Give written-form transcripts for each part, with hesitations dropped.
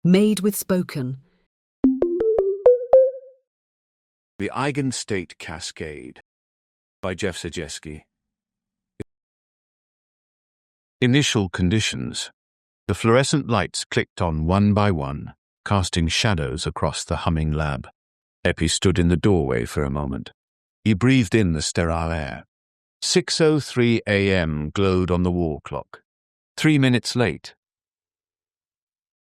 Made with spoken. The Eigenstate Cascade by Zyjeski. Initial conditions. The fluorescent lights clicked on one by one, casting shadows across the humming lab. Eppy stood in the doorway for a moment. He breathed in the sterile air. 6:03 a.m. glowed on the wall clock. 3 minutes late.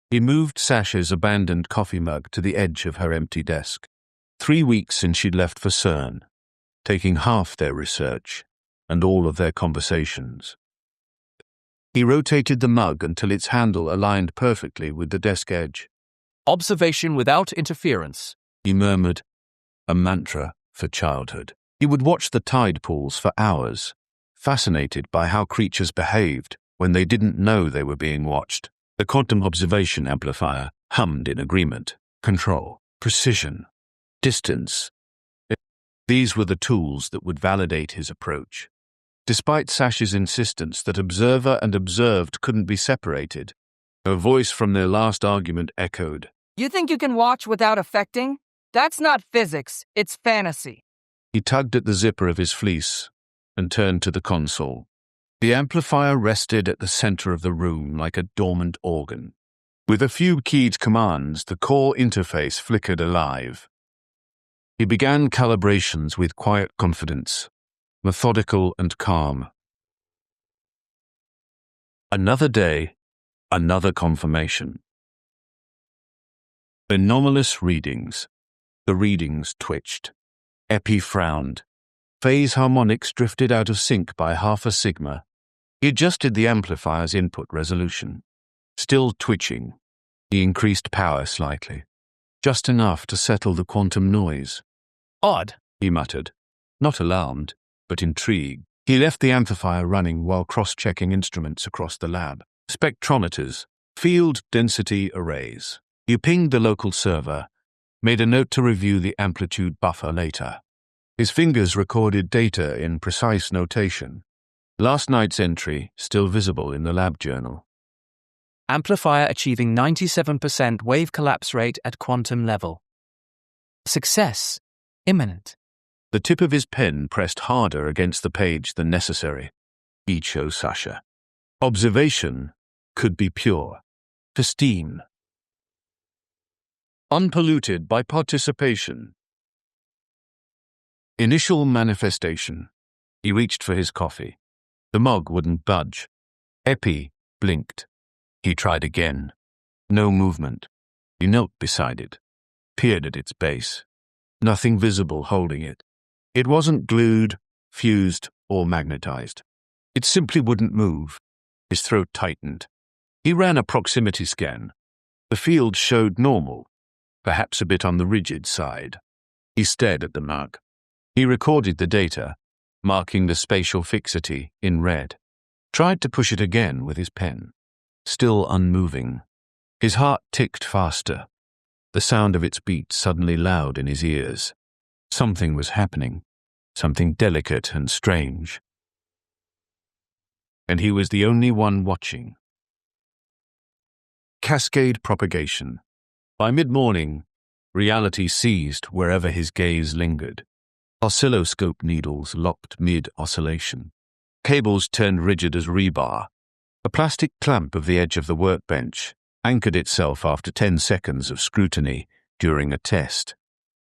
He moved Sasha's abandoned coffee mug to the edge of her empty desk. 3 weeks since she'd left for CERN, taking half their research and all of their conversations. He rotated the mug until its handle aligned perfectly with the desk edge. Observation without interference, He murmured, a mantra for childhood. He would watch the tide pools for hours, fascinated by how creatures behaved when they didn't know they were being watched. The quantum observation amplifier hummed in agreement. Control, precision, distance. These were the tools that would validate his approach. Despite Sasha's insistence that observer and observed couldn't be separated, her voice from their last argument echoed. You think you can watch without affecting? That's not physics, it's fantasy. He tugged at the zipper of his fleece and turned to the console. The amplifier rested at the center of the room like a dormant organ. With a few keyed commands, the core interface flickered alive. He began calibrations with quiet confidence, methodical and calm. Another day, another confirmation. Anomalous readings. The readings twitched. Eppy frowned. Phase harmonics drifted out of sync by half a sigma. He adjusted the amplifier's input resolution. Still twitching, he increased power slightly, just enough to settle the quantum noise. odd, He muttered, not alarmed, but intrigued. He left the amplifier running while cross-checking instruments across the lab. Spectrometers, field density arrays. He pinged the local server, made a note to review the amplitude buffer later. His fingers recorded data in precise notation. Last night's entry still visible in the lab journal. amplifier achieving 97% wave collapse rate at quantum level. Success imminent. The tip of his pen pressed harder against the page than necessary. He chose Sasha. Observation could be pure, pristine, unpolluted by participation. Initial manifestation. He reached for his coffee. The mug wouldn't budge. Eppy blinked. He tried again. No movement. He knelt beside it, peered at its base. Nothing visible holding it. It wasn't glued, fused, or magnetized. It simply wouldn't move. His throat tightened. He ran a proximity scan. The field showed normal, perhaps a bit on the rigid side. He stared at the mug. He recorded the data, marking the spatial fixity in red. Tried to push it again with his pen. Still unmoving. His heart ticked faster. The sound of its beat suddenly loud in his ears. Something was happening. Something delicate and strange. And he was the only one watching. Cascade propagation. By mid-morning, reality ceased wherever his gaze lingered. Oscilloscope needles locked mid-oscillation. Cables turned rigid as rebar. A plastic clamp of the edge of the workbench anchored itself after 10 seconds of scrutiny during a test.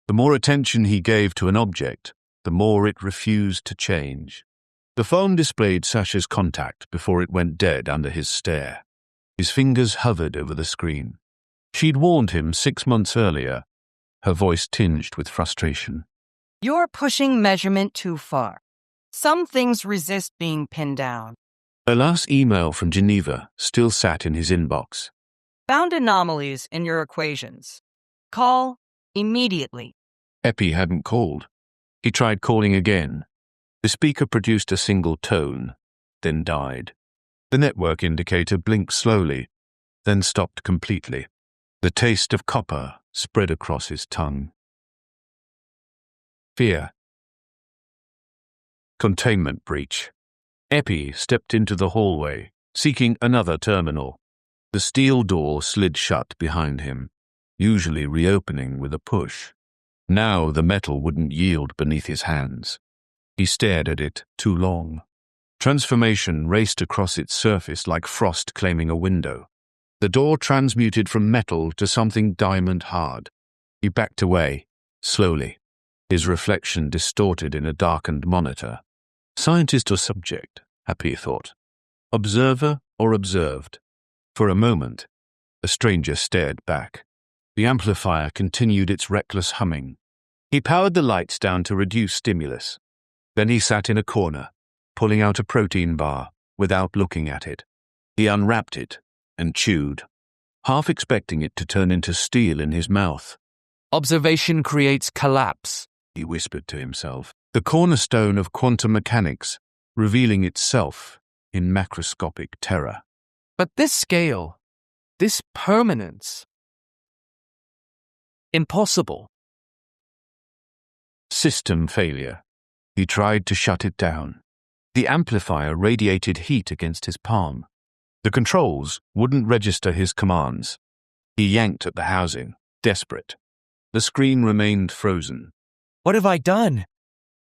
The more attention he gave to an object, the more it refused to change. The phone displayed Sasha's contact before it went dead under his stare. His fingers hovered over the screen. She'd warned him 6 months earlier, her voice tinged with frustration. You're pushing measurement too far. Some things resist being pinned down. Her last email from Geneva still sat in his inbox. Found anomalies in your equations. Call immediately. Eppy hadn't called. He tried calling again. The speaker produced a single tone, then died. The network indicator blinked slowly, then stopped completely. The taste of copper spread across his tongue. Fear. Containment breach. Eppy stepped into the hallway, seeking another terminal. The steel door slid shut behind him, usually reopening with a push. Now the metal wouldn't yield beneath his hands. He stared at it too long. Transformation raced across its surface like frost claiming a window. The door transmuted from metal to something diamond hard. He backed away, slowly, his reflection distorted in a darkened monitor. Scientist or subject, Eppy thought. Observer or observed? For a moment, the stranger stared back. The amplifier continued its reckless humming. He powered the lights down to reduce stimulus. Then he sat in a corner, pulling out a protein bar without looking at it. He unwrapped it and chewed, half expecting it to turn into steel in his mouth. Observation creates collapse, he whispered to himself. The cornerstone of quantum mechanics, revealing itself in macroscopic terror. But this scale, this permanence, impossible. System failure. He tried to shut it down. The amplifier radiated heat against his palm. The controls wouldn't register his commands. He yanked at the housing, desperate. The screen remained frozen. What have I done?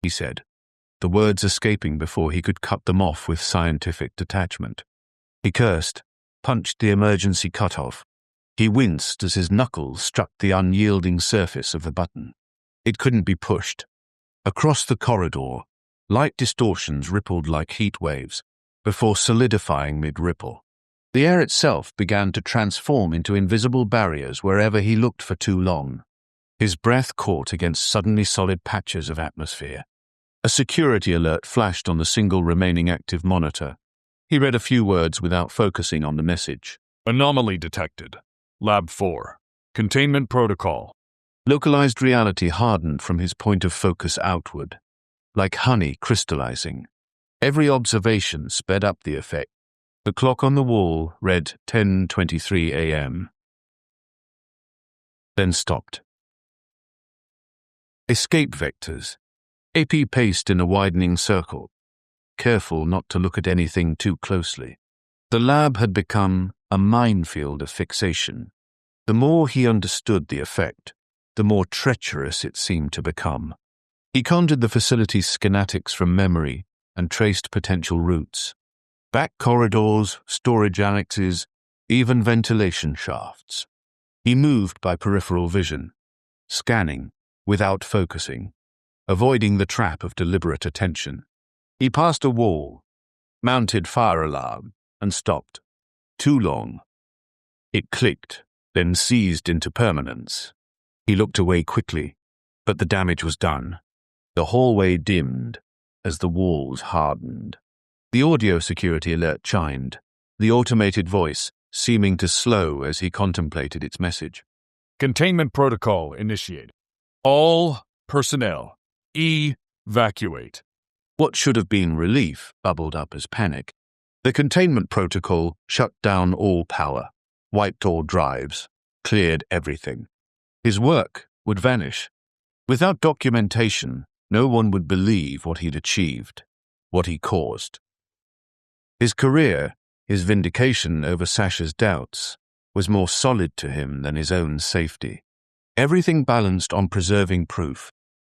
He said, the words escaping before he could cut them off with scientific detachment. He cursed, punched the emergency cutoff. He winced as his knuckles struck the unyielding surface of the button. It couldn't be pushed. Across the corridor, light distortions rippled like heat waves, before solidifying mid-ripple. The air itself began to transform into invisible barriers wherever he looked for too long. His breath caught against suddenly solid patches of atmosphere. A security alert flashed on the single remaining active monitor. He read a few words without focusing on the message. Anomaly detected. Lab 4. Containment protocol. Localized reality hardened from his point of focus outward, like honey crystallizing. Every observation sped up the effect. The clock on the wall read 10:23 a.m. Then stopped. Escape vectors. Eppy paced in a widening circle, careful not to look at anything too closely. The lab had become a minefield of fixation. The more he understood the effect, the more treacherous it seemed to become. He conjured the facility's schematics from memory and traced potential routes. Back corridors, storage annexes, even ventilation shafts. He moved by peripheral vision, scanning without focusing, avoiding the trap of deliberate attention. He passed a wall, mounted fire alarm, and stopped. Too long. It clicked, then seized into permanence. He looked away quickly, but the damage was done. The hallway dimmed as the walls hardened. The audio security alert chimed, the automated voice seeming to slow as he contemplated its message. Containment protocol initiated. All personnel, evacuate. What should have been relief bubbled up as panic. The containment protocol shut down all power, wiped all drives, cleared everything. His work would vanish. Without documentation, no one would believe what he'd achieved, what he caused. His career, his vindication over Sasha's doubts, was more solid to him than his own safety. Everything balanced on preserving proof.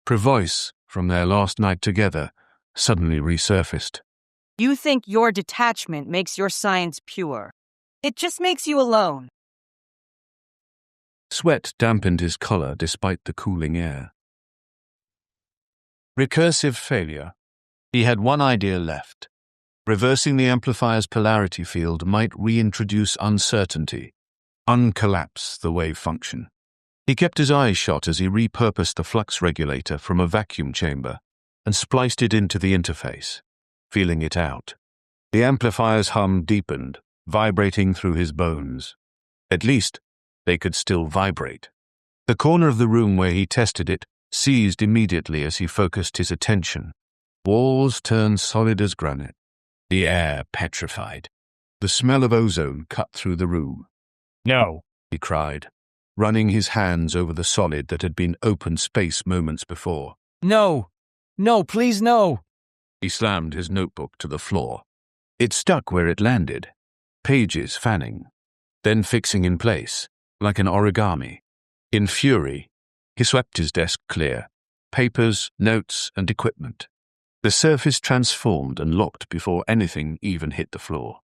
Prevost, from their last night together, suddenly resurfaced. You think your detachment makes your science pure. It just makes you alone. Sweat dampened his collar despite the cooling air. Recursive failure. He had one idea left. Reversing the amplifier's polarity field might reintroduce uncertainty, uncollapse the wave function. He kept his eyes shut as he repurposed the flux regulator from a vacuum chamber and spliced it into the interface, feeling it out. The amplifier's hum deepened, vibrating through his bones. At least, they could still vibrate. The corner of the room where he tested it seized immediately as he focused his attention. Walls turned solid as granite. The air petrified. The smell of ozone cut through the room. No, he cried, running his hands over the solid that had been open space moments before. No, please no. He slammed his notebook to the floor. It stuck where it landed, pages fanning. then fixing in place, like an origami. In fury, he swept his desk clear, papers, notes, and equipment. The surface transformed and locked before anything even hit the floor.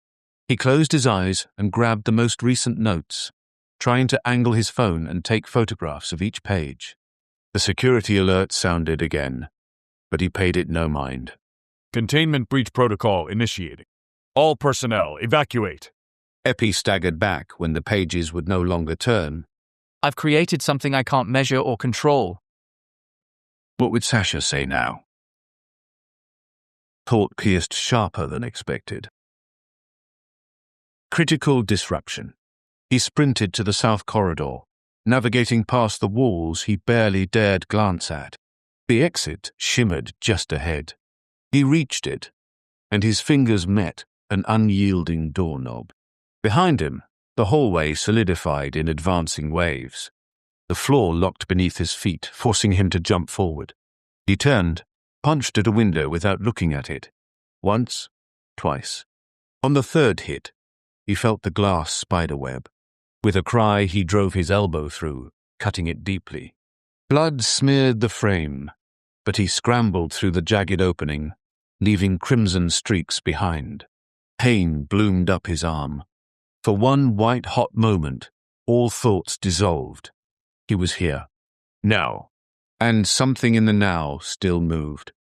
He closed his eyes and grabbed the most recent notes, trying to angle his phone and take photographs of each page. The security alert sounded again, but he paid it no mind. Containment breach protocol initiating. All personnel, evacuate. Eppy staggered back when the pages would no longer turn. I've created something I can't measure or control. What would Sasha say now? Thought pierced sharper than expected. Critical disruption. He sprinted to the south corridor, navigating past the walls he barely dared glance at. The exit shimmered just ahead. He reached it, and his fingers met an unyielding doorknob. Behind him, the hallway solidified in advancing waves. The floor locked beneath his feet, forcing him to jump forward. He turned, punched at a window without looking at it. Once, twice. On the third hit, he felt the glass spiderweb. With a cry, he drove his elbow through, cutting it deeply. Blood smeared the frame, but he scrambled through the jagged opening, leaving crimson streaks behind. Pain bloomed up his arm. For one white-hot moment, all thoughts dissolved. He was here. Now. And something in the now still moved.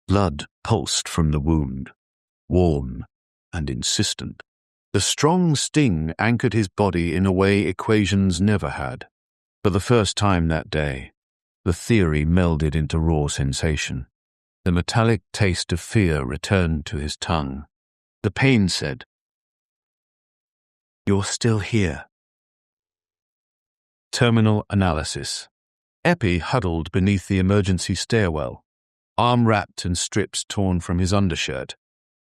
Blood pulsed from the wound, warm and insistent. The strong sting anchored his body in a way equations never had. For the first time that day, the theory melded into raw sensation. The metallic taste of fear returned to his tongue. The pain said, "You're still here." Terminal analysis. Eppy huddled beneath the emergency stairwell, arm wrapped and strips torn from his undershirt.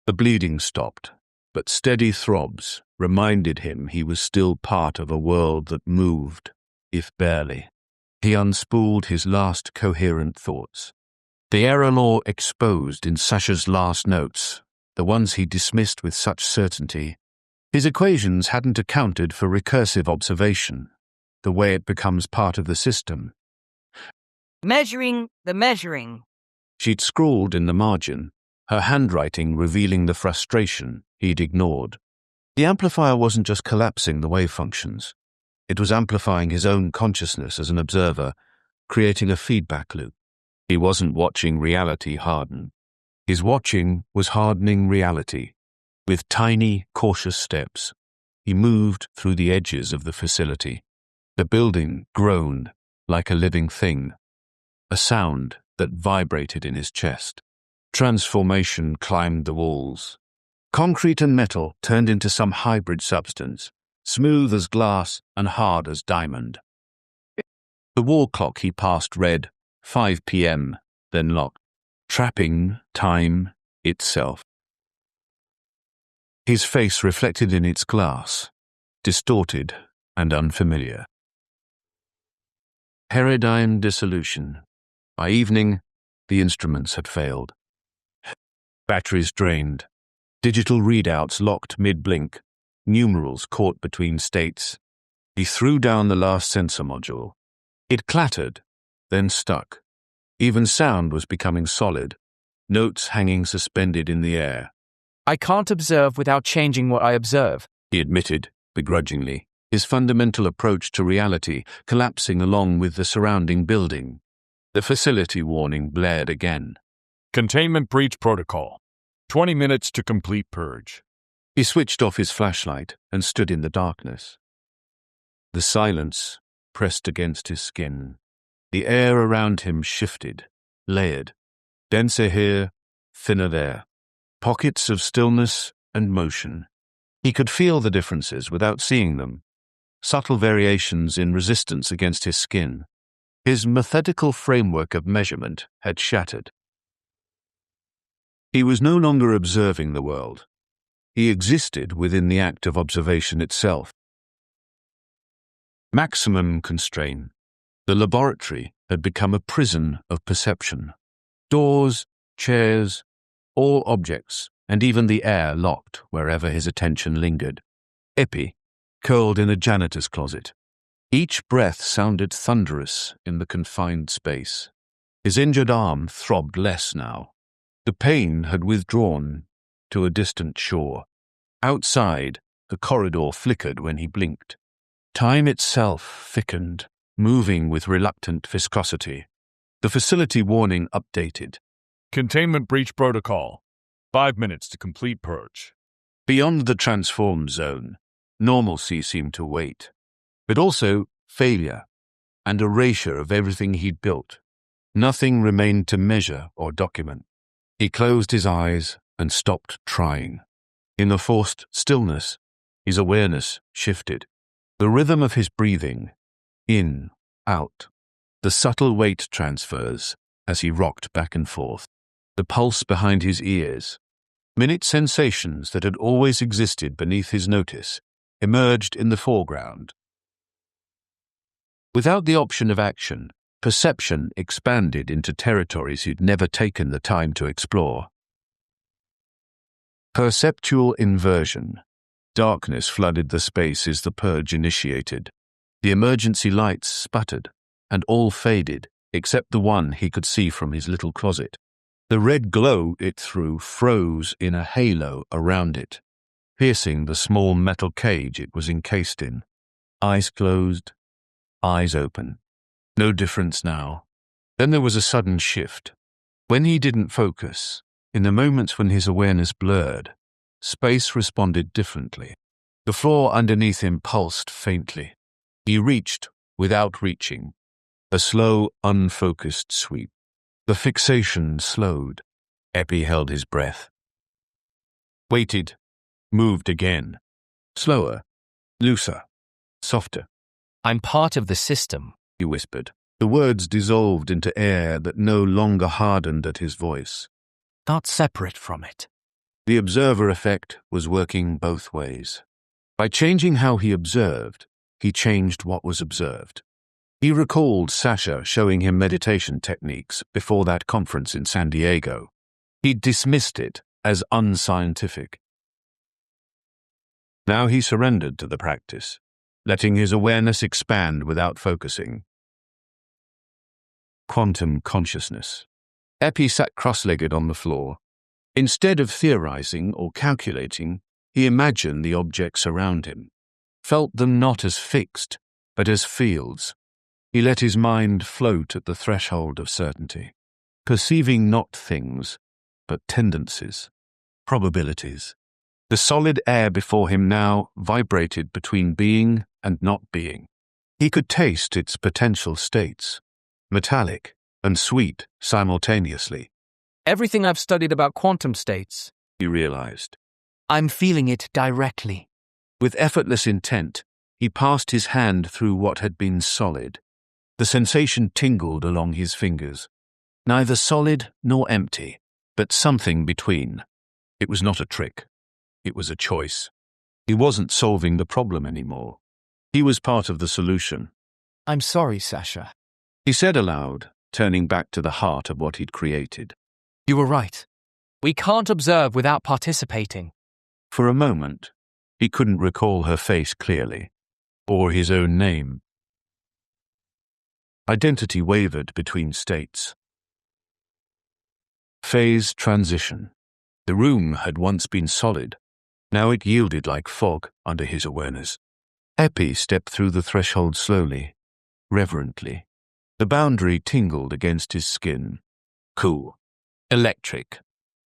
The bleeding stopped, but steady throbs reminded him he was still part of a world that moved, if barely. He unspooled his last coherent thoughts. The error law exposed in Sasha's last notes, the ones he dismissed with such certainty. His equations hadn't accounted for recursive observation, the way it becomes part of the system. Measuring the measuring. She'd scrawled in the margin, her handwriting revealing the frustration he'd ignored. The amplifier wasn't just collapsing the wave functions. It was amplifying his own consciousness as an observer, creating a feedback loop. He wasn't watching reality harden. His watching was hardening reality. With tiny, cautious steps, he moved through the edges of the facility. The building groaned like a living thing, a sound that vibrated in his chest. Transformation climbed the walls. Concrete and metal turned into some hybrid substance, smooth as glass and hard as diamond. The wall clock he passed read 5 p.m., then locked, trapping time itself. His face reflected in its glass, distorted and unfamiliar. Paradigm dissolution. By evening, the instruments had failed. Batteries drained. Digital readouts locked mid-blink. Numerals caught between states. He threw down the last sensor module. It clattered, then stuck. Even sound was becoming solid, notes hanging suspended in the air. I can't observe without changing what I observe. He admitted, begrudgingly, his fundamental approach to reality collapsing along with the surrounding building. The facility warning blared again. Containment breach protocol. 20 minutes to complete purge. He switched off his flashlight and stood in the darkness. The silence pressed against his skin. The air around him shifted, layered, denser here, thinner there. Pockets of stillness and motion. He could feel the differences without seeing them. Subtle variations in resistance against his skin. His methodical framework of measurement had shattered. He was no longer observing the world. He existed within the act of observation itself. Maximum constraint. The laboratory had become a prison of perception. Doors, chairs, all objects, and even the air locked wherever his attention lingered. Eppy, curled in a janitor's closet. Each breath sounded thunderous in the confined space. His injured arm throbbed less now. The pain had withdrawn to a distant shore. Outside, the corridor flickered when he blinked. Time itself thickened, moving with reluctant viscosity. The facility warning updated. Containment breach protocol. 5 minutes to complete purge. Beyond the transformed zone, normalcy seemed to wait, but also failure and erasure of everything he'd built. Nothing remained to measure or document. He closed his eyes and stopped trying. In the forced stillness, his awareness shifted. The rhythm of his breathing, in, out, the subtle weight transfers as he rocked back and forth, the pulse behind his ears, minute sensations that had always existed beneath his notice, emerged in the foreground. Without the option of action, perception expanded into territories he'd never taken the time to explore. Perceptual inversion. Darkness flooded the space as the purge initiated. The emergency lights sputtered, and all faded, except the one he could see from his little closet. The red glow it threw froze in a halo around it, piercing the small metal cage it was encased in. Eyes closed, eyes open. No difference now. Then there was a sudden shift. When he didn't focus, in the moments when his awareness blurred, space responded differently. The floor underneath him pulsed faintly. He reached without reaching. A slow, unfocused sweep. The fixation slowed. Eppy held his breath. Waited. Moved again. Slower. Looser. Softer. I'm part of the system, He whispered. The words dissolved into air that no longer hardened at his voice. not separate from it. The observer effect was working both ways. By changing how he observed, he changed what was observed. He recalled Sasha showing him meditation techniques before that conference in San Diego. He dismissed it as unscientific. Now he surrendered to the practice, letting his awareness expand without focusing. Quantum consciousness. Eppy sat cross-legged on the floor. Instead of theorizing or calculating, he imagined the objects around him, felt them not as fixed, but as fields. He let his mind float at the threshold of certainty, perceiving not things, but tendencies, probabilities. The solid air before him now vibrated between being and not being. He could taste its potential states, metallic and sweet simultaneously. Everything I've studied about quantum states, He realized. I'm feeling it directly. With effortless intent, he passed his hand through what had been solid. The sensation tingled along his fingers. Neither solid nor empty, but something between. It was not a trick. It was a choice. He wasn't solving the problem anymore. He was part of the solution. I'm sorry, Sasha. He said aloud, turning back to the heart of what he'd created. You were right. We can't observe without participating. For a moment, he couldn't recall her face clearly, or his own name. Identity wavered between states. Phase transition. The room had once been solid. Now it yielded like fog under his awareness. Eppy stepped through the threshold slowly, reverently. The boundary tingled against his skin. Cool. Electric.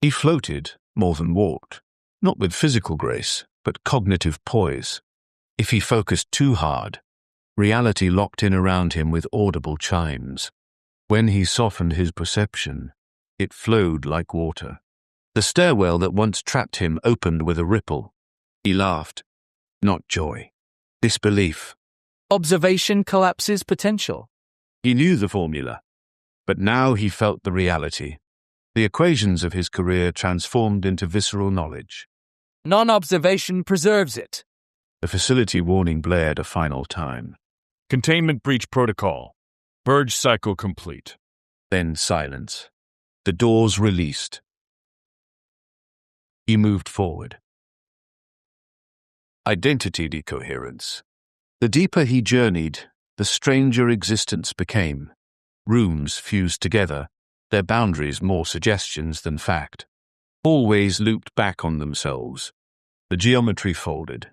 He floated more than walked, not with physical grace, but cognitive poise. If he focused too hard, reality locked in around him with audible chimes. When he softened his perception, it flowed like water. The stairwell that once trapped him opened with a ripple. He laughed. Not joy. Disbelief. Observation collapses potential. He knew the formula, but now he felt the reality. The equations of his career transformed into visceral knowledge. Non-observation preserves it. The facility warning blared a final time. Containment breach protocol. Purge cycle complete. Then silence. The doors released. He moved forward. Identity decoherence. The deeper he journeyed, the stranger existence became. Rooms fused together, their boundaries more suggestions than fact. Hallways looped back on themselves. The geometry folded.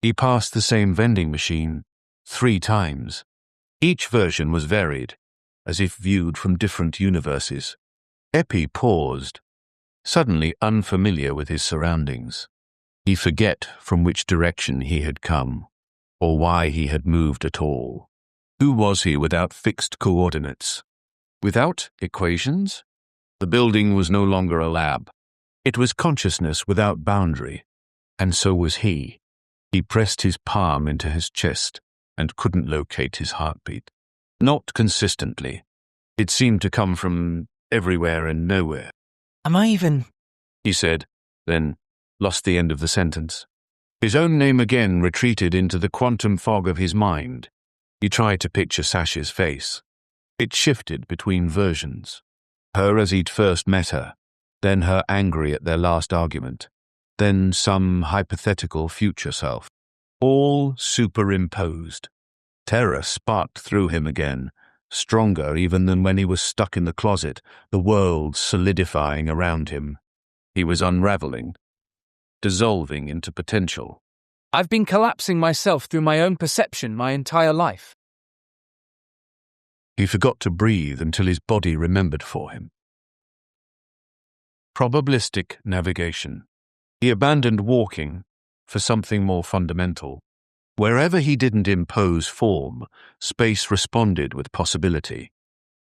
He passed the same vending machine 3 times. Each version was varied, as if viewed from different universes. Eppy paused, suddenly unfamiliar with his surroundings. He forget from which direction he had come, or why he had moved at all. Who was he without fixed coordinates? Without equations? The building was no longer a lab. It was consciousness without boundary, and so was he. He pressed his palm into his chest and couldn't locate his heartbeat. Not consistently. It seemed to come from everywhere and nowhere. Am I even... He said, then lost the end of the sentence. His own name again retreated into the quantum fog of his mind. He tried to picture Sasha's face. It shifted between versions. Her as he'd first met her, then her angry at their last argument, then some hypothetical future self. All superimposed. Terror sparked through him again, stronger even than when he was stuck in the closet, the world solidifying around him. He was unraveling, dissolving into potential. I've been collapsing myself through my own perception my entire life. He forgot to breathe until his body remembered for him. Probabilistic navigation. He abandoned walking for something more fundamental. Wherever he didn't impose form, space responded with possibility.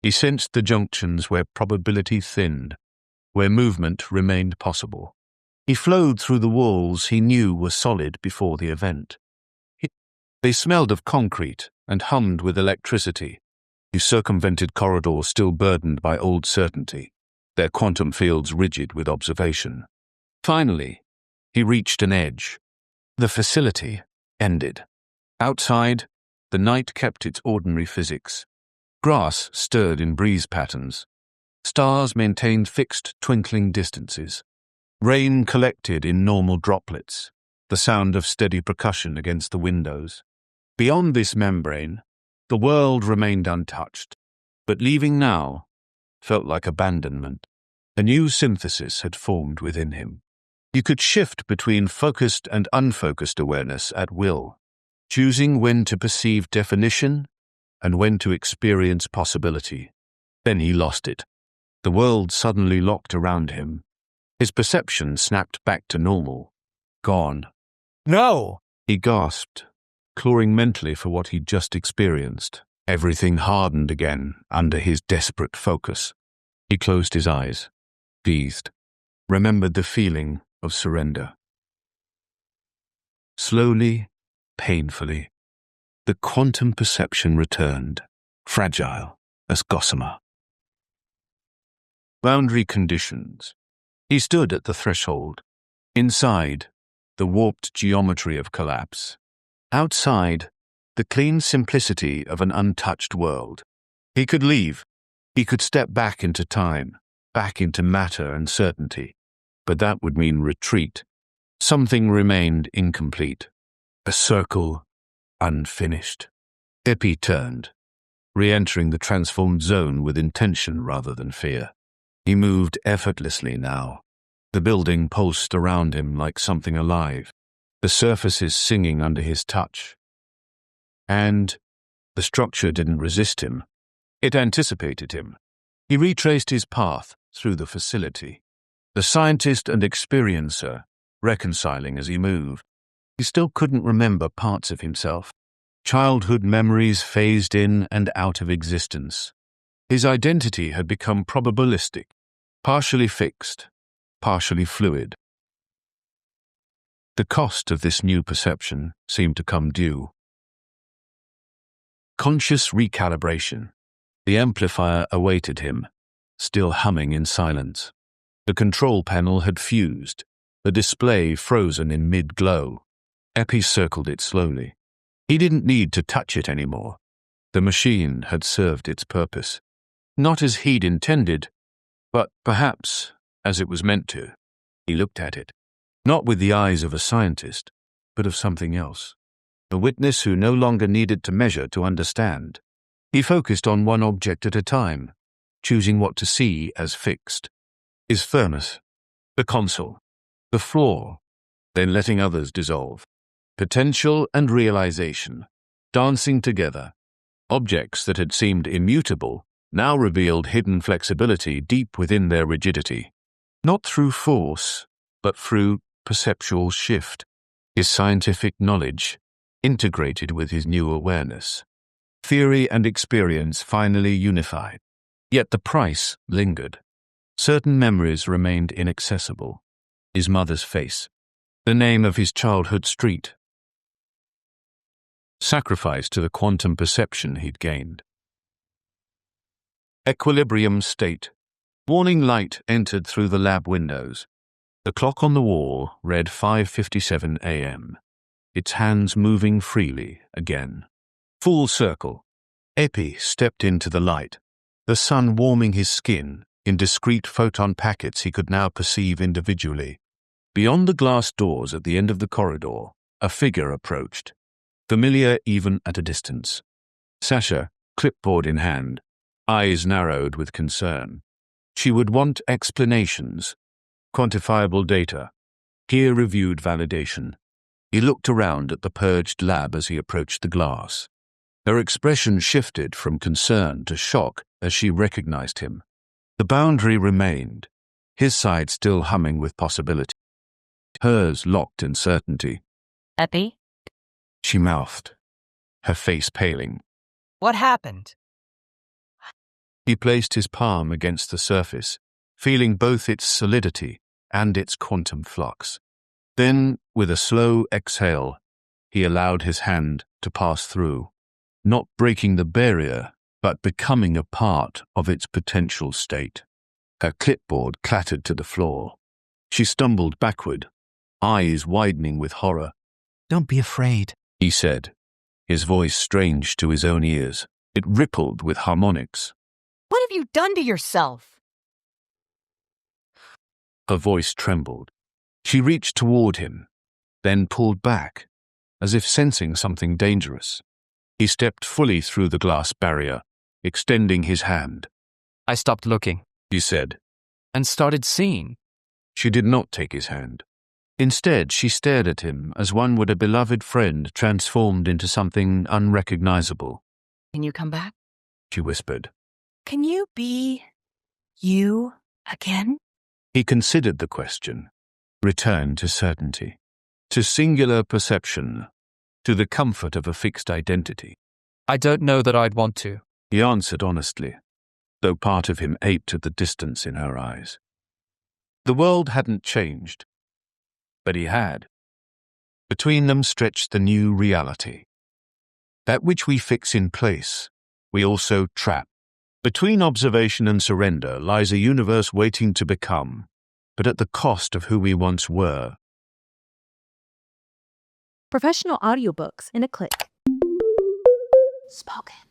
He sensed the junctions where probability thinned, where movement remained possible. He flowed through the walls he knew were solid before the event. They smelled of concrete and hummed with electricity. He circumvented corridors still burdened by old certainty, their quantum fields rigid with observation. Finally, he reached an edge. The facility ended. Outside, the night kept its ordinary physics. Grass stirred in breeze patterns. Stars maintained fixed twinkling distances. Rain collected in normal droplets, the sound of steady percussion against the windows. Beyond this membrane, the world remained untouched, but leaving now felt like abandonment. A new synthesis had formed within him. You could shift between focused and unfocused awareness at will, choosing when to perceive definition and when to experience possibility. Then he lost it. The world suddenly locked around him. His perception snapped back to normal. Gone. No! He gasped, clawing mentally for what he'd just experienced. Everything hardened again under his desperate focus. He closed his eyes, breathed, remembered the feeling of surrender. Slowly, painfully, the quantum perception returned, fragile as gossamer. Boundary conditions. He stood at the threshold. Inside, the warped geometry of collapse. Outside, the clean simplicity of an untouched world. He could leave. He could step back into time, back into matter and certainty. But that would mean retreat. Something remained incomplete. A circle unfinished. Eppy turned, re-entering the transformed zone with intention rather than fear. He moved effortlessly now. The building pulsed around him like something alive, the surfaces singing under his touch. And the structure didn't resist him. It anticipated him. He retraced his path through the facility, the scientist and experiencer reconciling as he moved. He still couldn't remember parts of himself. Childhood memories phased in and out of existence. His identity had become probabilistic, partially fixed, partially fluid. The cost of this new perception seemed to come due. Conscious recalibration. The amplifier awaited him, still humming in silence. The control panel had fused, the display frozen in mid-glow. Eppy circled it slowly. He didn't need to touch it anymore. The machine had served its purpose. Not as he'd intended, but perhaps as it was meant to. He looked at it, not with the eyes of a scientist, but of something else. A witness who no longer needed to measure to understand. He focused on one object at a time, choosing what to see as fixed. His furnace, the console, the floor, then letting others dissolve. Potential and realization, dancing together. Objects that had seemed immutable now revealed hidden flexibility deep within their rigidity. Not through force, but through perceptual shift. His scientific knowledge integrated with his new awareness. Theory and experience finally unified. Yet the price lingered. Certain memories remained inaccessible. His mother's face, the name of his childhood street. Sacrifice to the quantum perception he'd gained. Equilibrium state. Warning light entered through the lab windows. The clock on the wall read 5:57 a.m., its hands moving freely again. Full circle. Eppy stepped into the light, the sun warming his skin in discrete photon packets he could now perceive individually. Beyond the glass doors at the end of the corridor, a figure approached, familiar even at a distance. Sasha, clipboard in hand, eyes narrowed with concern. She would want explanations, quantifiable data, peer-reviewed validation. He looked around at the purged lab as he approached the glass. Her expression shifted from concern to shock as she recognized him. The boundary remained, his side still humming with possibility. Hers locked in certainty. Eppy? She mouthed, her face paling. What happened? He placed his palm against the surface, feeling both its solidity and its quantum flux. Then, with a slow exhale, he allowed his hand to pass through, not breaking the barrier, but becoming a part of its potential state. Her clipboard clattered to the floor. She stumbled backward, eyes widening with horror. Don't be afraid, he said, his voice strange to his own ears. It rippled with harmonics. What have you done to yourself? Her voice trembled. She reached toward him, then pulled back, as if sensing something dangerous. He stepped fully through the glass barrier, extending his hand. I stopped looking, He said. and started seeing. She did not take his hand. Instead, she stared at him as one would a beloved friend transformed into something unrecognizable. Can you come back? She whispered. Can you be you again? He considered the question, returned to certainty, to singular perception, to the comfort of a fixed identity. I don't know that I'd want to. He answered honestly, though part of him ached at the distance in her eyes. The world hadn't changed, but he had. Between them stretched the new reality. That which we fix in place, we also trap. Between observation and surrender lies a universe waiting to become, but at the cost of who we once were. Professional audiobooks in a click. Spoken.